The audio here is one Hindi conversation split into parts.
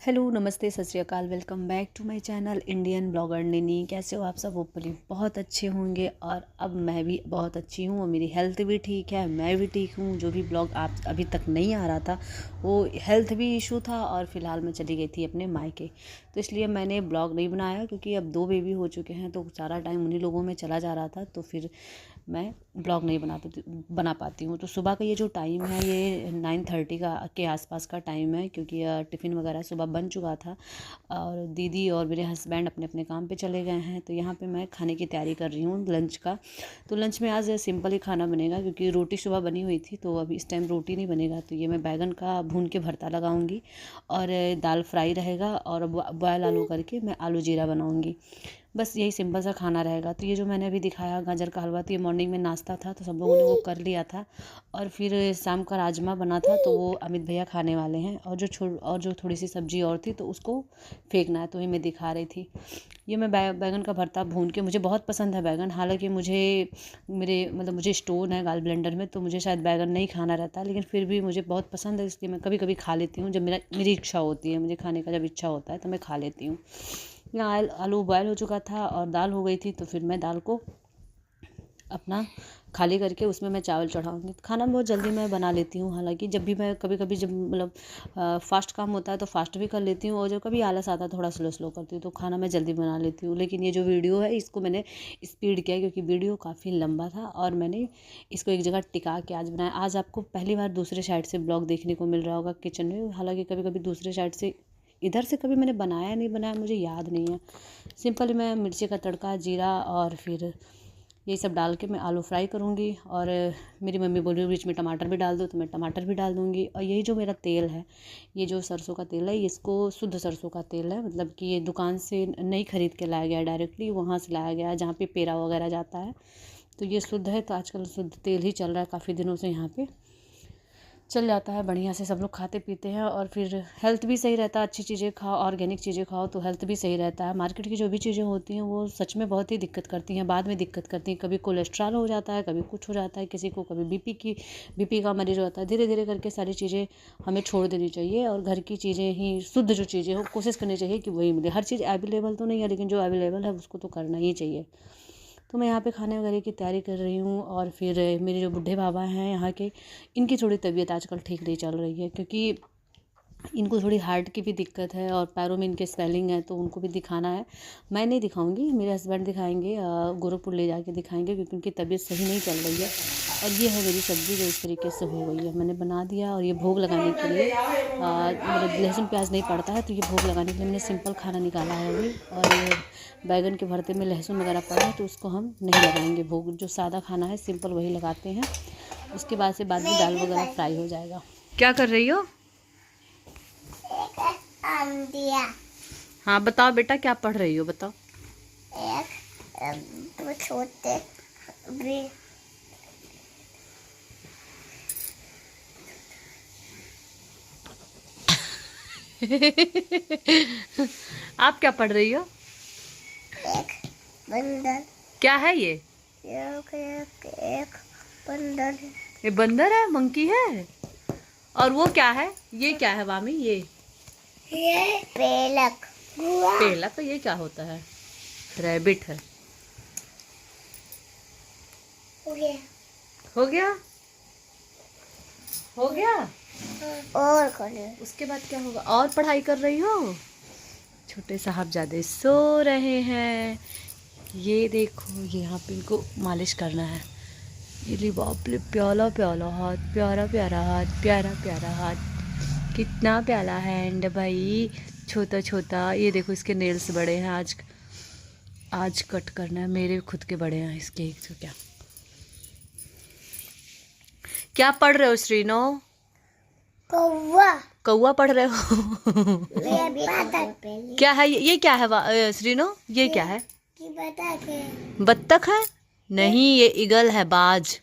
हेलो, नमस्ते, सत श्री अकाल। Welcome back to my channel Indian blogger Nini. कैसे हो आप सब? होपफुली बहुत अच्छे होंगे। और अब मैं भी बहुत अच्छी हूँ और मेरी हेल्थ भी ठीक है, मैं भी ठीक हूँ। जो भी ब्लॉग आप अभी तक नहीं आ रहा था वो हेल्थ भी इशू था और फ़िलहाल मैं चली गई थी अपने मायके, तो इसलिए मैंने ब्लॉग नहीं बनाया क्योंकि अब 2 बेबी हो चुके हैं तो सारा टाइम उन्हीं लोगों में चला जा रहा था, तो फिर मैं ब्लॉग नहीं बना पाती हूँ। तो सुबह का ये जो टाइम है ये 9:30 के आसपास का टाइम है क्योंकि टिफ़िन वगैरह सुबह बन चुका था और दीदी और मेरे हस्बैंड अपने अपने काम पे चले गए हैं। तो यहाँ पे मैं खाने की तैयारी कर रही हूँ लंच का। तो लंच में आज सिंपल ही खाना बनेगा क्योंकि रोटी सुबह बनी हुई थी, तो अभी इस टाइम रोटी नहीं बनेगा। तो ये मैं बैगन का भून के भरता लगाऊंगी और दाल फ्राई रहेगा और बॉयल आलू करके मैं आलू जीरा बनाऊंगी। बस यही सिंपल सा खाना रहेगा। तो ये जो मैंने अभी दिखाया गाजर का हलवा, तो ये मॉर्निंग में नाश्ता था तो सब लोगों ने वो कर लिया था। और फिर शाम का राजमा बना था तो वो अमित भैया खाने वाले हैं। और जो थोड़ी सी सब्जी और थी तो उसको फेंकना है, तो ये मैं दिखा रही थी। ये मैं बैगन का भरता भून के, मुझे बहुत पसंद है बैगन। हालांकि मुझे स्टोन है गाल ब्लेंडर में, तो मुझे शायद बैगन नहीं खाना रहता, लेकिन फिर भी मुझे बहुत पसंद है, इसलिए मैं कभी कभी खा लेती हूँ। जब मेरी इच्छा होती है, मुझे खाने का जब इच्छा होता है तो मैं खा लेती हूँ। यहाँ आलू बॉयल हो चुका था और दाल हो गई थी, तो फिर मैं दाल को अपना खाली करके उसमें मैं चावल चढ़ाऊँगी। खाना बहुत जल्दी मैं बना लेती हूँ। हालांकि जब भी मैं कभी जब फास्ट काम होता है तो फास्ट भी कर लेती हूँ, और जब कभी आलस आता है थोड़ा स्लो करती हूँ, तो खाना मैं जल्दी बना लेती हूँ। लेकिन ये जो वीडियो है इसको मैंने स्पीड किया क्योंकि वीडियो काफ़ी लंबा था और मैंने इसको एक जगह टिका के आज बनाया। आज आपको पहली बार दूसरे साइड से ब्लॉग देखने को मिल रहा होगा किचन में। हालांकि कभी दूसरे साइड से, इधर से कभी मैंने बनाया नहीं बनाया मुझे याद नहीं है। सिंपल मैं मिर्ची का तड़का, जीरा और फिर यही सब डाल के मैं आलू फ्राई करूँगी। और मेरी मम्मी बोल रही है बीच में टमाटर भी डाल दो, तो मैं टमाटर भी डाल दूँगी। और यही जो मेरा तेल है, ये जो सरसों का तेल है, इसको शुद्ध सरसों का तेल है, मतलब कि ये दुकान से नहीं खरीद के लाया गया है, डायरेक्टली वहाँ से लाया गया है जहाँ पे पेरा वगैरह जाता है। तो ये शुद्ध है। तो आजकल शुद्ध तेल ही चल रहा है काफ़ी दिनों से, यहाँ पे चल जाता है बढ़िया से, सब लोग खाते पीते हैं। और फिर हेल्थ भी सही रहता है। अच्छी चीज़ें खाओ, ऑर्गेनिक चीज़ें खाओ तो हेल्थ भी सही रहता है। मार्केट की जो भी चीज़ें होती हैं वो सच में बहुत ही दिक्कत करती हैं, बाद में दिक्कत करती हैं। कभी कोलेस्ट्रॉल हो जाता है, कभी कुछ हो जाता है किसी को, कभी बीपी का मरीज होता है। धीरे धीरे करके सारी चीज़ें हमें छोड़ देनी चाहिए और घर की चीज़ें ही, शुद्ध जो चीज़ें हो कोशिश करनी चाहिए कि वही मिले। हर चीज़ अवेलेबल तो नहीं है, लेकिन जो अवेलेबल है उसको तो करना ही चाहिए। तो मैं यहाँ पे खाने वगैरह की तैयारी कर रही हूँ। और फिर मेरे जो बूढ़े बाबा हैं यहाँ के, इनकी थोड़ी तबीयत आजकल ठीक नहीं चल रही है क्योंकि इनको थोड़ी हार्ट की भी दिक्कत है और पैरों में इनके स्वेलिंग है, तो उनको भी दिखाना है। मैं नहीं दिखाऊंगी, मेरे हस्बैंड दिखाएंगे, गोरखपुर ले जाके दिखाएंगे क्योंकि उनकी तबीयत सही नहीं चल रही है। और ये है मेरी सब्ज़ी जो इस तरीके से हो गई है, मैंने बना दिया। और ये भोग लगाने के लिए मतलब लहसुन प्याज नहीं पड़ता है, तो ये भोग लगाने के लिए मैंने सिंपल खाना निकाला है अभी। और ये बैगन के भरते में लहसुन वगैरह पड़ा है तो उसको हम नहीं लगाएंगे भोग। जो सादा खाना है सिंपल वही लगाते हैं। उसके बाद में दाल वगैरह फ्राई हो जाएगा। क्या कर रही हो? दिया। हाँ बताओ बेटा, क्या पढ़ रही हो बताओ। तो छोटे भी आप क्या पढ़ रही हो? एक बंदर। क्या है ये? एक बंदर है। ये बंदर है, मंकी है। और वो क्या है? ये क्या है मामी? ये पेलक हुआ। पेलक? ये क्या होता है? रैबिट है। हो गया। हो गया? हो गया? और करे। उसके बाद क्या होगा? और पढ़ाई कर रही हो? छोटे साहबजादे सो रहे हैं। ये देखो, यहाँ पे इनको मालिश करना है। ये ली बाप रे, प्याला प्याला हाथ, प्यारा प्यारा हाथ, प्यारा प्यारा हाथ, कितना प्याला हैंड भाई। छोटा छोटा, ये देखो इसके नेल्स बड़े हैं। आज कट करना है। मेरे खुद के बड़े हैं इसके। एक तो क्या पढ़ रहे हो श्रीनो? कौवा। कौवा पढ़ रहे हो? क्या है ये क्या है श्रीनो? ये क्या है? बत्तख है? नहीं, ये ईगल है, बाज।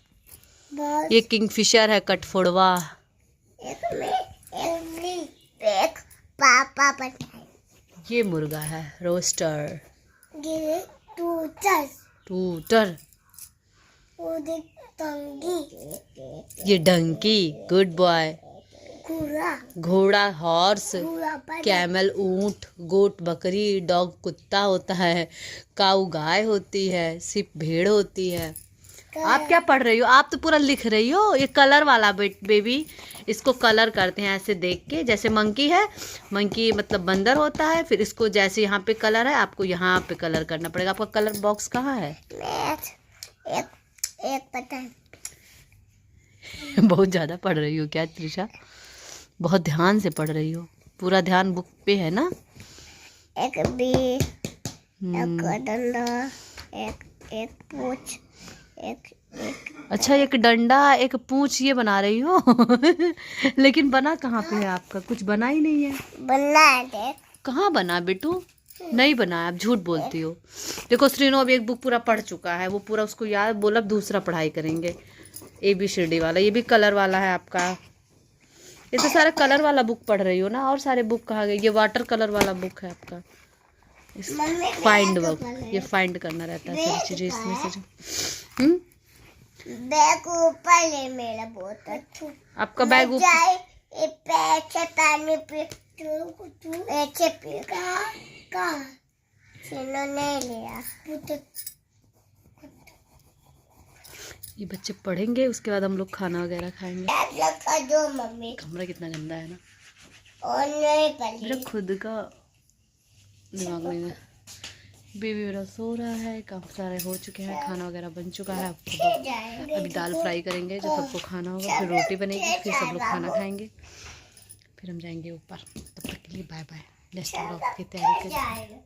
ये किंगफिशर है, कटफोड़वा। एक पापा ये मुर्गा है, रोस्टर। टूटर। टूटर। टंगी। ये डंकी, गुड बॉय। घोड़ा घोड़ा हॉर्स, घोड़ा पर कैमल ऊंट, गोट बकरी, डॉग कुत्ता होता है, काऊ गाय होती है, सिप भेड़ होती है। आप क्या पढ़ रही हो? आप तो पूरा लिख रही हो। ये कलर वाला बेबी, इसको कलर करते हैं ऐसे देख के। जैसे मंकी है, मंकी मतलब बंदर होता है। फिर इसको जैसे यहाँ पे कलर है, आपको यहाँ पे कलर करना पड़ेगा। आपका कलर बॉक्स कहाँ है? एक एक पता है। बहुत ज़्यादा पढ़ रही हो क्या त्रिशा? बहुत ध्यान से पढ़ रही हो। पूरा ध्यान बुक पे है ना? एक बी, एक डंडा, एक एक पूछ, एक एक अच्छा, एक डंडा एक पूंछ ये बना रही हो। लेकिन बना कहाँ पे है आपका? कुछ बना ही नहीं है। बनना है देख। कहाँ बना बेटू? नहीं बना, आप झूठ बोलती हो। देखो श्रीनो अब एक बुक पूरा पढ़ चुका है, वो पूरा उसको याद। बोला अब दूसरा पढ़ाई करेंगे, ABCD वाला। ये भी कलर वाला है आपका। ये तो सारा कलर वाला बुक पढ़ रही हो ना। और सारे बुक कहाँ गए? ये वाटर कलर वाला बुक है आपका। फाइंड वर्क, ये फाइंड करना रहता है सारी चीजें इसमें से। बैग ऊपर ले मेरा बहुत अच्छा। आपका बैग ऊपर? ये पैसे पानी पे ऐसे पे का चलो नहीं लिया। ये बच्चे पढ़ेंगे, उसके बाद हम लोग खाना वगैरह खाएंगे। खा दो मम्मी। कमरा कितना गंदा है ना। और नहीं पड़ी। मेरा खुद का दिमाग नहीं है। बेबी मेरा सो रहा है, काम सारे हो चुके हैं, खाना वगैरह बन चुका है। अभी दाल फ्राई करेंगे जो सबको खाना होगा, फिर रोटी बनेगी, फिर सब लोग खाना खाएंगे, फिर हम जाएंगे ऊपर। तब तक के लिए बाय बाय। नेक्स्ट ब्लॉग की तैयारी करेंगे।